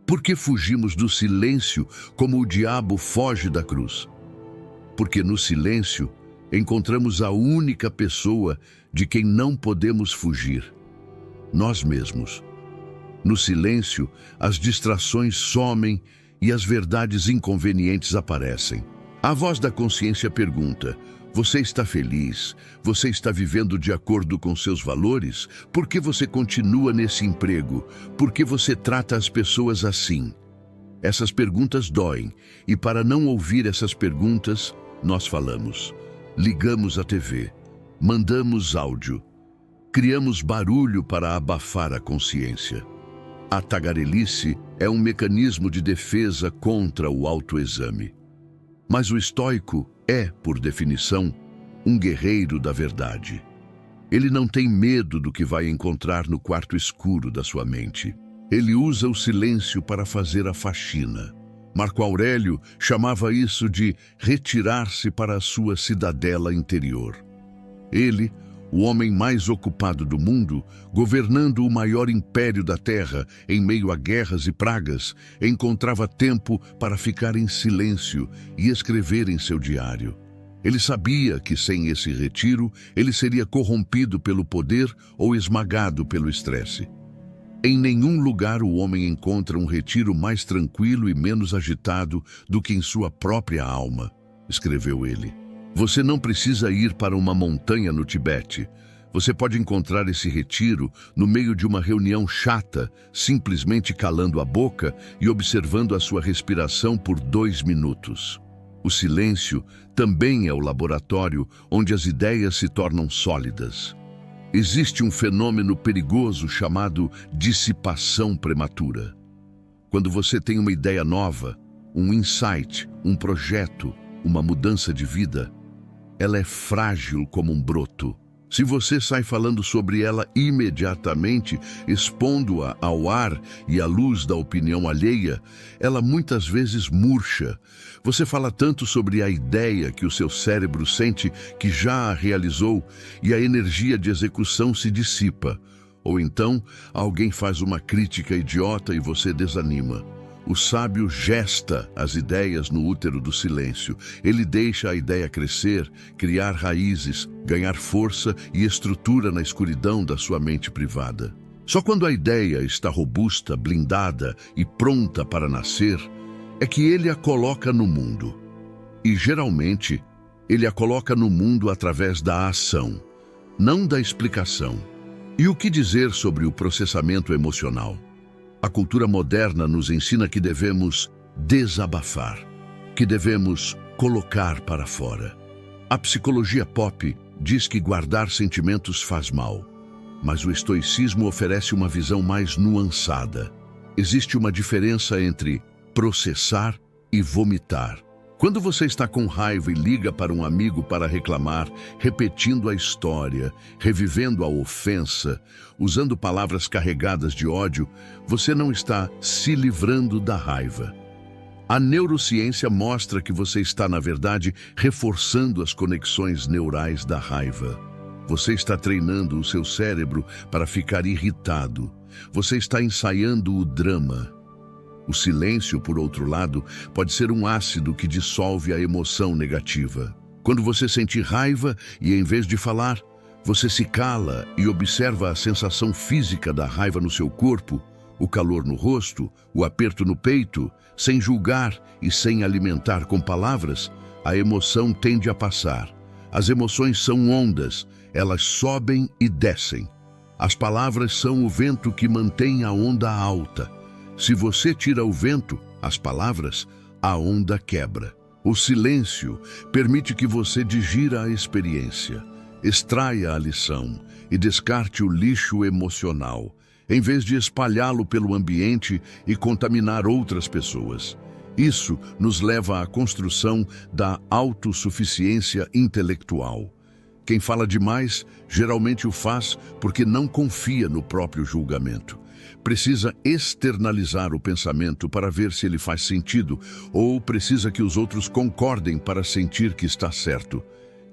Por que fugimos do silêncio como o diabo foge da cruz? Porque no silêncio encontramos a única pessoa de quem não podemos fugir: nós mesmos. No silêncio, as distrações somem e as verdades inconvenientes aparecem. A voz da consciência pergunta: você está feliz? Você está vivendo de acordo com seus valores? Por que você continua nesse emprego? Por que você trata as pessoas assim? Essas perguntas doem, e para não ouvir essas perguntas, nós falamos. Ligamos a TV, mandamos áudio, criamos barulho para abafar a consciência. A tagarelice é um mecanismo de defesa contra o autoexame. Mas o estoico é, por definição, um guerreiro da verdade. Ele não tem medo do que vai encontrar no quarto escuro da sua mente. Ele usa o silêncio para fazer a faxina. Marco Aurélio chamava isso de retirar-se para a sua cidadela interior. Ele, o homem mais ocupado do mundo, governando o maior império da terra em meio a guerras e pragas, encontrava tempo para ficar em silêncio e escrever em seu diário. Ele sabia que sem esse retiro, ele seria corrompido pelo poder ou esmagado pelo estresse. Em nenhum lugar o homem encontra um retiro mais tranquilo e menos agitado do que em sua própria alma, escreveu ele. Você não precisa ir para uma montanha no Tibete. Você pode encontrar esse retiro no meio de uma reunião chata, simplesmente calando a boca e observando a sua respiração por 2 minutos. O silêncio também é o laboratório onde as ideias se tornam sólidas. Existe um fenômeno perigoso chamado dissipação prematura. Quando você tem uma ideia nova, um insight, um projeto, uma mudança de vida, ela é frágil como um broto. Se você sai falando sobre ela imediatamente, expondo-a ao ar e à luz da opinião alheia, ela muitas vezes murcha. Você fala tanto sobre a ideia que o seu cérebro sente que já a realizou e a energia de execução se dissipa. Ou então, alguém faz uma crítica idiota e você desanima. O sábio gesta as ideias no útero do silêncio. Ele deixa a ideia crescer, criar raízes, ganhar força e estrutura na escuridão da sua mente privada. Só quando a ideia está robusta, blindada e pronta para nascer, é que ele a coloca no mundo. E, geralmente, ele a coloca no mundo através da ação, não da explicação. E o que dizer sobre o processamento emocional? A cultura moderna nos ensina que devemos desabafar, que devemos colocar para fora. A psicologia pop diz que guardar sentimentos faz mal, mas o estoicismo oferece uma visão mais nuançada. Existe uma diferença entre processar e vomitar. Quando você está com raiva e liga para um amigo para reclamar, repetindo a história, revivendo a ofensa, usando palavras carregadas de ódio, você não está se livrando da raiva. A neurociência mostra que você está, na verdade, reforçando as conexões neurais da raiva. Você está treinando o seu cérebro para ficar irritado. Você está ensaiando o drama. O silêncio, por outro lado, pode ser um ácido que dissolve a emoção negativa. Quando você sente raiva e, em vez de falar, Você se cala e observa a sensação física da raiva no seu corpo, o calor no rosto, o aperto no peito. Sem julgar e sem alimentar com palavras, a emoção tende a passar. As emoções são ondas, elas sobem e descem. As palavras são o vento que mantém a onda alta. Se você tira o vento, as palavras, a onda quebra. O silêncio permite que você digira a experiência, extraia a lição e descarte o lixo emocional, em vez de espalhá-lo pelo ambiente e contaminar outras pessoas. Isso nos leva à construção da autossuficiência intelectual. Quem fala demais geralmente o faz porque não confia no próprio julgamento. Precisa externalizar o pensamento para ver se ele faz sentido, ou precisa que os outros concordem para sentir que está certo.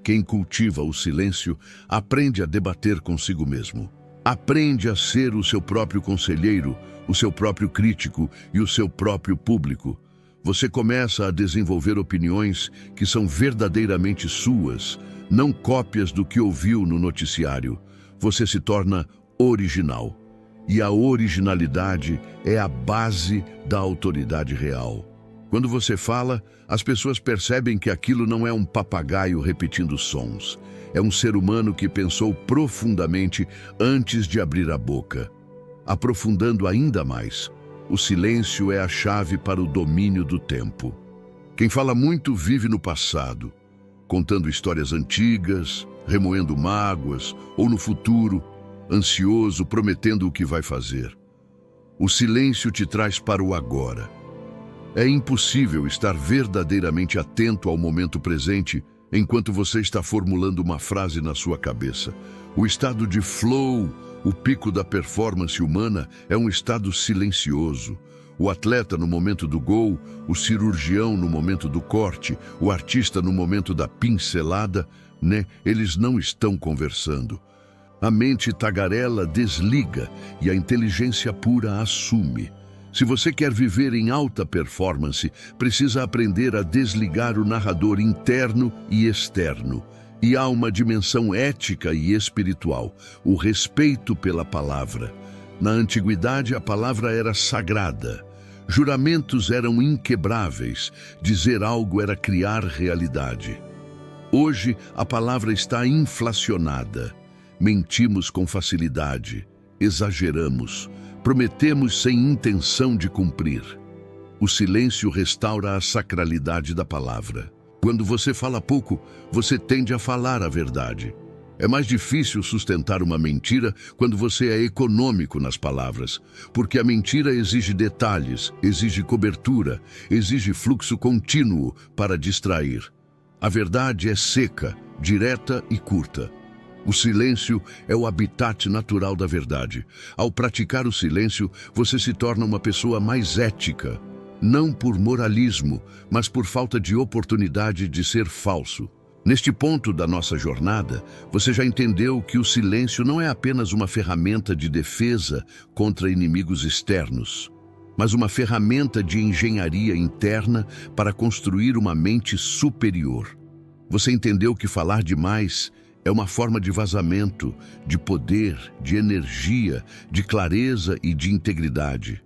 Quem cultiva o silêncio aprende a debater consigo mesmo. Aprende a ser o seu próprio conselheiro, o seu próprio crítico e o seu próprio público. Você começa a desenvolver opiniões que são verdadeiramente suas, não cópias do que ouviu no noticiário. Você se torna original. E a originalidade é a base da autoridade real. Quando você fala, as pessoas percebem que aquilo não é um papagaio repetindo sons. É um ser humano que pensou profundamente antes de abrir a boca. Aprofundando ainda mais, o silêncio é a chave para o domínio do tempo. Quem fala muito vive no passado, contando histórias antigas, remoendo mágoas, ou no futuro, ansioso, prometendo o que vai fazer. O silêncio te traz para o agora. É impossível estar verdadeiramente atento ao momento presente enquanto você está formulando uma frase na sua cabeça. O estado de flow, o pico da performance humana, é um estado silencioso. O atleta no momento do gol, o cirurgião no momento do corte, o artista no momento da pincelada, eles não estão conversando. A mente tagarela desliga e a inteligência pura assume. Se você quer viver em alta performance, precisa aprender a desligar o narrador interno e externo. E há uma dimensão ética e espiritual, o respeito pela palavra. Na antiguidade, a palavra era sagrada. Juramentos eram inquebráveis. Dizer algo era criar realidade. Hoje, a palavra está inflacionada. Mentimos com facilidade, exageramos, prometemos sem intenção de cumprir. O silêncio restaura a sacralidade da palavra. Quando você fala pouco, você tende a falar a verdade. É mais difícil sustentar uma mentira quando você é econômico nas palavras, porque a mentira exige detalhes, exige cobertura, exige fluxo contínuo para distrair. A verdade é seca, direta e curta. O silêncio é o habitat natural da verdade. Ao praticar o silêncio, você se torna uma pessoa mais ética, não por moralismo, mas por falta de oportunidade de ser falso. Neste ponto da nossa jornada, você já entendeu que o silêncio não é apenas uma ferramenta de defesa contra inimigos externos, mas uma ferramenta de engenharia interna para construir uma mente superior. Você entendeu que falar demais é uma forma de vazamento, de poder, de energia, de clareza e de integridade.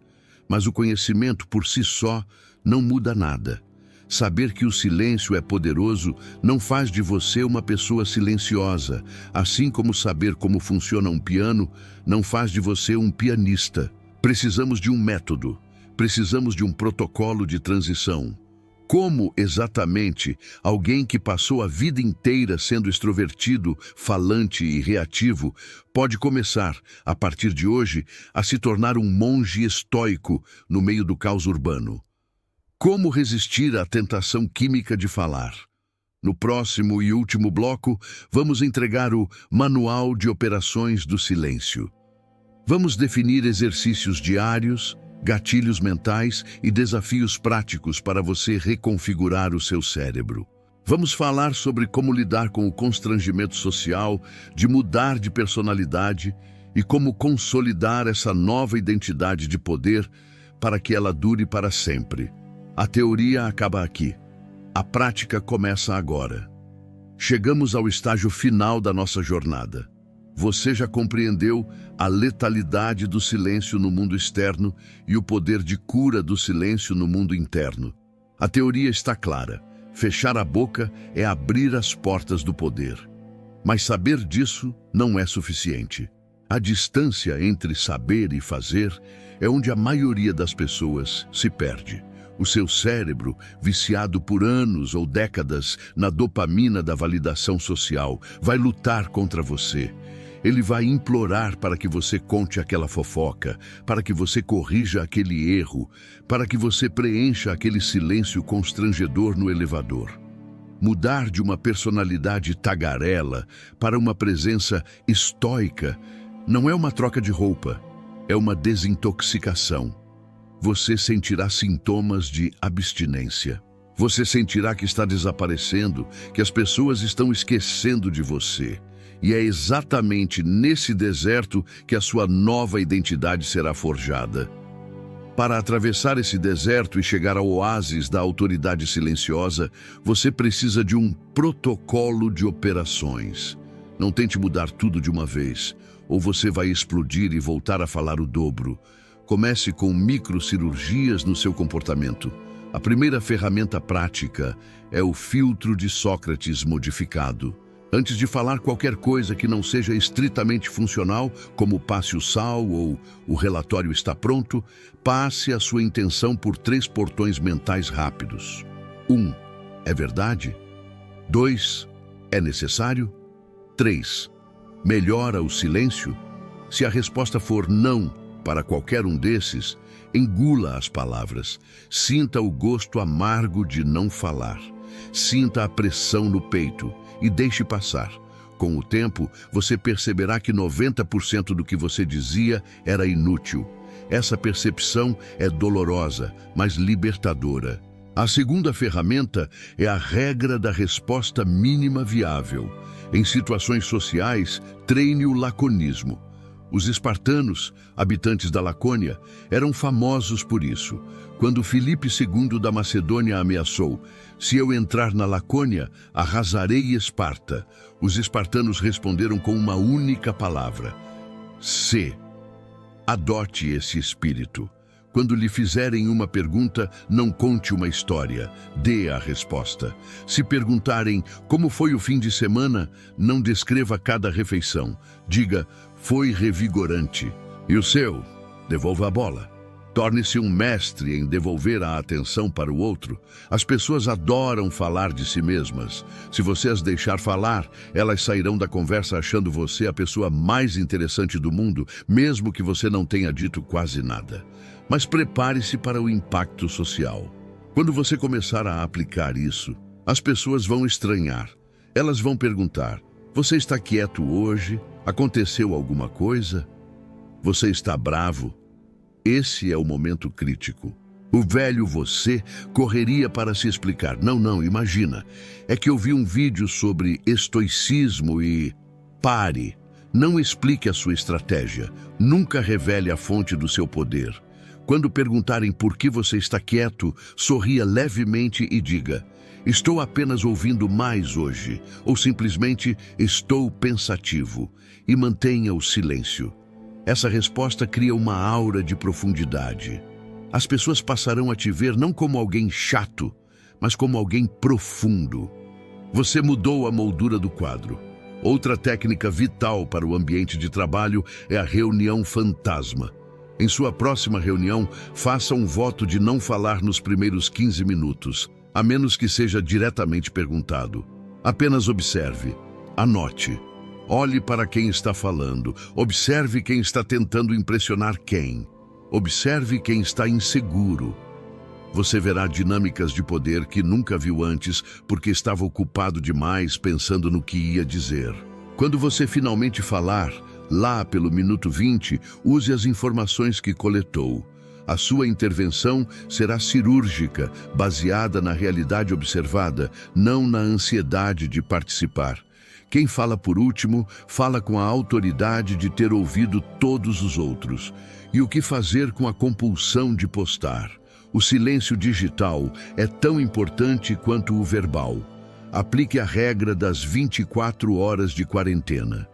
Mas o conhecimento por si só não muda nada. Saber que o silêncio é poderoso não faz de você uma pessoa silenciosa, assim como saber como funciona um piano não faz de você um pianista. Precisamos de um método, precisamos de um protocolo de transição. Como exatamente alguém que passou a vida inteira sendo extrovertido, falante e reativo pode começar, a partir de hoje, a se tornar um monge estoico no meio do caos urbano? Como resistir à tentação química de falar? No próximo e último bloco, vamos entregar o Manual de Operações do Silêncio. Vamos definir exercícios diários, gatilhos mentais e desafios práticos para você reconfigurar o seu cérebro. Vamos falar sobre como lidar com o constrangimento social, de mudar de personalidade e como consolidar essa nova identidade de poder para que ela dure para sempre. A teoria acaba aqui. A prática começa agora. Chegamos ao estágio final da nossa jornada. Você já compreendeu a letalidade do silêncio no mundo externo e o poder de cura do silêncio no mundo interno. A teoria está clara. Fechar a boca é abrir as portas do poder. Mas saber disso não é suficiente. A distância entre saber e fazer é onde a maioria das pessoas se perde. O seu cérebro, viciado por anos ou décadas na dopamina da validação social, vai lutar contra você. Ele vai implorar para que você conte aquela fofoca, para que você corrija aquele erro, para que você preencha aquele silêncio constrangedor no elevador. Mudar de uma personalidade tagarela para uma presença estoica não é uma troca de roupa, é uma desintoxicação. Você sentirá sintomas de abstinência. Você sentirá que está desaparecendo, que as pessoas estão esquecendo de você. E é exatamente nesse deserto que a sua nova identidade será forjada. Para atravessar esse deserto e chegar ao oásis da autoridade silenciosa, você precisa de um protocolo de operações. Não tente mudar tudo de uma vez, ou você vai explodir e voltar a falar o dobro. Comece com microcirurgias no seu comportamento. A primeira ferramenta prática é o filtro de Sócrates modificado. Antes de falar qualquer coisa que não seja estritamente funcional, como passe o sal ou o relatório está pronto, passe a sua intenção por 3 portões mentais rápidos. 1. É verdade? 2. É necessário? 3. Melhora o silêncio? Se a resposta for não para qualquer um desses, engula as palavras. Sinta o gosto amargo de não falar. Sinta a pressão no peito e deixe passar. Com o tempo, você perceberá que 90% do que você dizia era inútil. Essa percepção é dolorosa, mas libertadora. A segunda ferramenta é a regra da resposta mínima viável. Em situações sociais, treine o laconismo. Os espartanos, habitantes da Lacônia, eram famosos por isso. Quando Filipe II da Macedônia ameaçou: "Se eu entrar na Lacônia, arrasarei Esparta", os espartanos responderam com uma única palavra: "Se". Adote esse espírito. Quando lhe fizerem uma pergunta, não conte uma história, dê a resposta. Se perguntarem como foi o fim de semana, não descreva cada refeição. Diga: "Foi revigorante". E o seu? Devolva a bola. Torne-se um mestre em devolver a atenção para o outro. As pessoas adoram falar de si mesmas. Se você as deixar falar, elas sairão da conversa achando você a pessoa mais interessante do mundo, mesmo que você não tenha dito quase nada. Mas prepare-se para o impacto social. Quando você começar a aplicar isso, as pessoas vão estranhar. Elas vão perguntar: "Você está quieto hoje? Aconteceu alguma coisa? Você está bravo?" Esse é o momento crítico. O velho você correria para se explicar. Não, imagina. É que eu vi um vídeo sobre estoicismo e... Pare. Não explique a sua estratégia. Nunca revele a fonte do seu poder. Quando perguntarem por que você está quieto, sorria levemente e diga: "Estou apenas ouvindo mais hoje", ou simplesmente "estou pensativo", e mantenha o silêncio. Essa resposta cria uma aura de profundidade. As pessoas passarão a te ver não como alguém chato, mas como alguém profundo. Você mudou a moldura do quadro. Outra técnica vital para o ambiente de trabalho é a reunião fantasma. Em sua próxima reunião, faça um voto de não falar nos primeiros 15 minutos, a menos que seja diretamente perguntado. Apenas observe, anote. Olhe para quem está falando. Observe quem está tentando impressionar quem. Observe quem está inseguro. Você verá dinâmicas de poder que nunca viu antes porque estava ocupado demais pensando no que ia dizer. Quando você finalmente falar, lá pelo minuto 20, use as informações que coletou. A sua intervenção será cirúrgica, baseada na realidade observada, não na ansiedade de participar. Quem fala por último, fala com a autoridade de ter ouvido todos os outros. E o que fazer com a compulsão de postar? O silêncio digital é tão importante quanto o verbal. Aplique a regra das 24 horas de quarentena.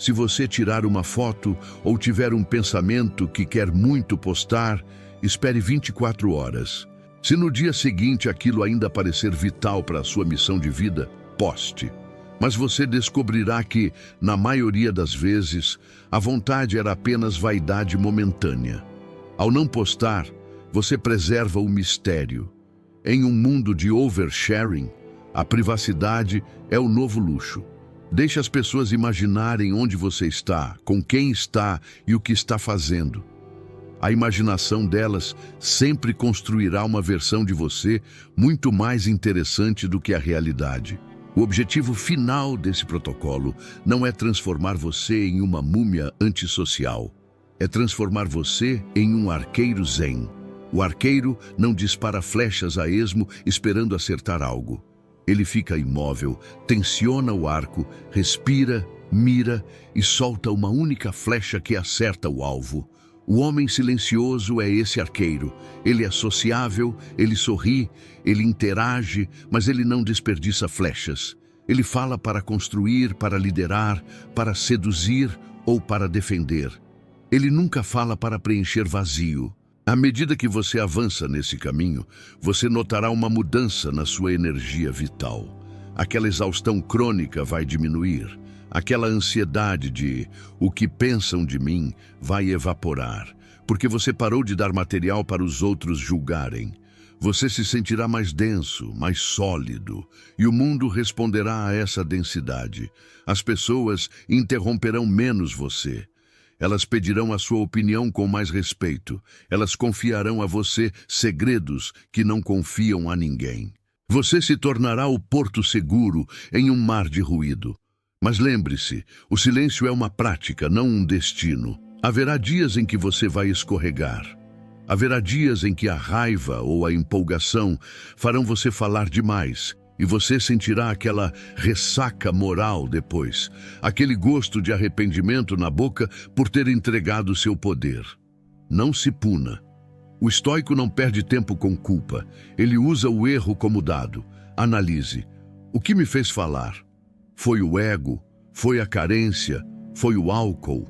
Se você tirar uma foto ou tiver um pensamento que quer muito postar, espere 24 horas. Se no dia seguinte aquilo ainda parecer vital para a sua missão de vida, poste. Mas você descobrirá que, na maioria das vezes, a vontade era apenas vaidade momentânea. Ao não postar, você preserva o mistério. Em um mundo de oversharing, a privacidade é o novo luxo. Deixe as pessoas imaginarem onde você está, com quem está e o que está fazendo. A imaginação delas sempre construirá uma versão de você muito mais interessante do que a realidade. O objetivo final desse protocolo não é transformar você em uma múmia antissocial. É transformar você em um arqueiro zen. O arqueiro não dispara flechas a esmo esperando acertar algo. Ele fica imóvel, tensiona o arco, respira, mira e solta uma única flecha que acerta o alvo. O homem silencioso é esse arqueiro. Ele é sociável, ele sorri, ele interage, mas ele não desperdiça flechas. Ele fala para construir, para liderar, para seduzir ou para defender. Ele nunca fala para preencher vazio. À medida que você avança nesse caminho, você notará uma mudança na sua energia vital. Aquela exaustão crônica vai diminuir. Aquela ansiedade de "o que pensam de mim" vai evaporar, porque você parou de dar material para os outros julgarem. Você se sentirá mais denso, mais sólido, e o mundo responderá a essa densidade. As pessoas interromperão menos você. Elas pedirão a sua opinião com mais respeito. Elas confiarão a você segredos que não confiam a ninguém. Você se tornará o porto seguro em um mar de ruído. Mas lembre-se, o silêncio é uma prática, não um destino. Haverá dias em que você vai escorregar. Haverá dias em que a raiva ou a empolgação farão você falar demais, e você sentirá aquela ressaca moral depois, aquele gosto de arrependimento na boca por ter entregado seu poder. Não se puna. O estoico não perde tempo com culpa. Ele usa o erro como dado. Analise. O que me fez falar? Foi o ego? Foi a carência? Foi o álcool?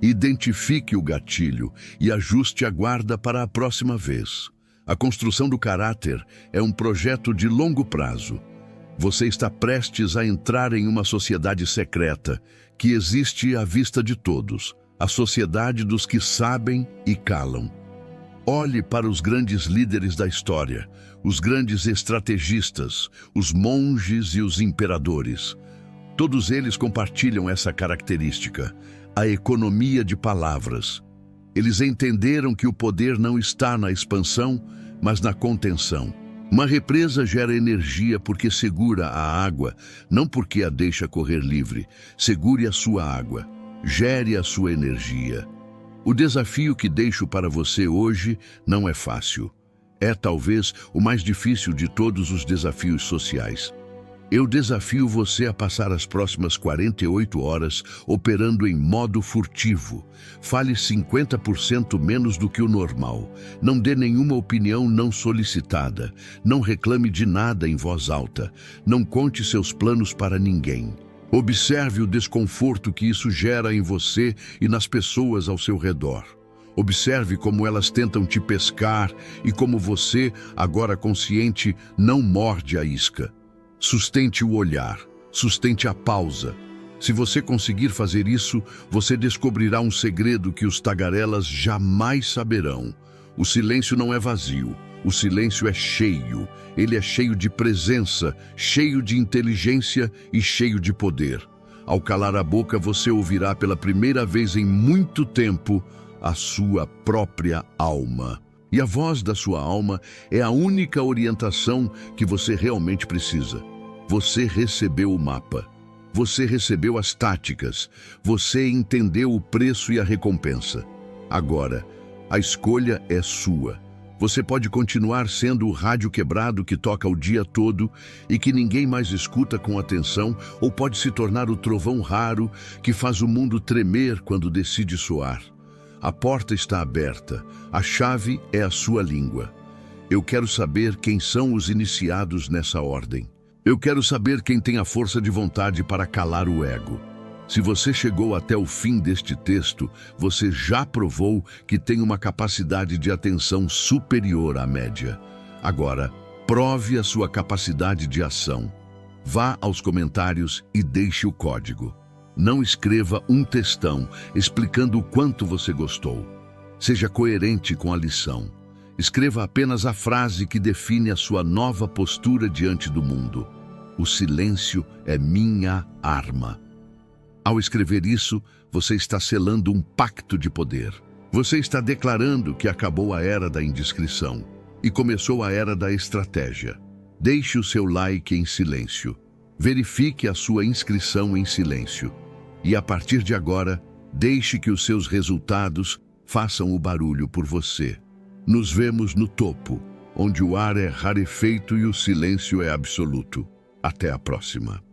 Identifique o gatilho e ajuste a guarda para a próxima vez. A construção do caráter é um projeto de longo prazo. Você está prestes a entrar em uma sociedade secreta que existe à vista de todos, a sociedade dos que sabem e calam. Olhe para os grandes líderes da história, os grandes estrategistas, os monges e os imperadores. Todos eles compartilham essa característica, a economia de palavras. Eles entenderam que o poder não está na expansão, mas na contenção. Uma represa gera energia porque segura a água, não porque a deixa correr livre. Segure a sua água, gere a sua energia. O desafio que deixo para você hoje não é fácil. É talvez o mais difícil de todos os desafios sociais. Eu desafio você a passar as próximas 48 horas operando em modo furtivo. Fale 50% menos do que o normal. Não dê nenhuma opinião não solicitada. Não reclame de nada em voz alta. Não conte seus planos para ninguém. Observe o desconforto que isso gera em você e nas pessoas ao seu redor. Observe como elas tentam te pescar e como você, agora consciente, não morde a isca. Sustente o olhar, sustente a pausa. Se você conseguir fazer isso, você descobrirá um segredo que os tagarelas jamais saberão. O silêncio não é vazio, o silêncio é cheio. Ele é cheio de presença, cheio de inteligência e cheio de poder. Ao calar a boca, você ouvirá pela primeira vez em muito tempo a sua própria alma. E a voz da sua alma é a única orientação que você realmente precisa. Você recebeu o mapa. Você recebeu as táticas. Você entendeu o preço e a recompensa. Agora, a escolha é sua. Você pode continuar sendo o rádio quebrado que toca o dia todo e que ninguém mais escuta com atenção, ou pode se tornar o trovão raro que faz o mundo tremer quando decide soar. A porta está aberta, a chave é a sua língua. Eu quero saber quem são os iniciados nessa ordem. Eu quero saber quem tem a força de vontade para calar o ego. Se você chegou até o fim deste texto, você já provou que tem uma capacidade de atenção superior à média. Agora, prove a sua capacidade de ação. Vá aos comentários e deixe o código. Não escreva um textão explicando o quanto você gostou. Seja coerente com a lição. Escreva apenas a frase que define a sua nova postura diante do mundo. O silêncio é minha arma. Ao escrever isso, você está selando um pacto de poder. Você está declarando que acabou a era da indiscrição e começou a era da estratégia. Deixe o seu like em silêncio. Verifique a sua inscrição em silêncio. E a partir de agora, deixe que os seus resultados façam o barulho por você. Nos vemos no topo, onde o ar é rarefeito e o silêncio é absoluto. Até a próxima.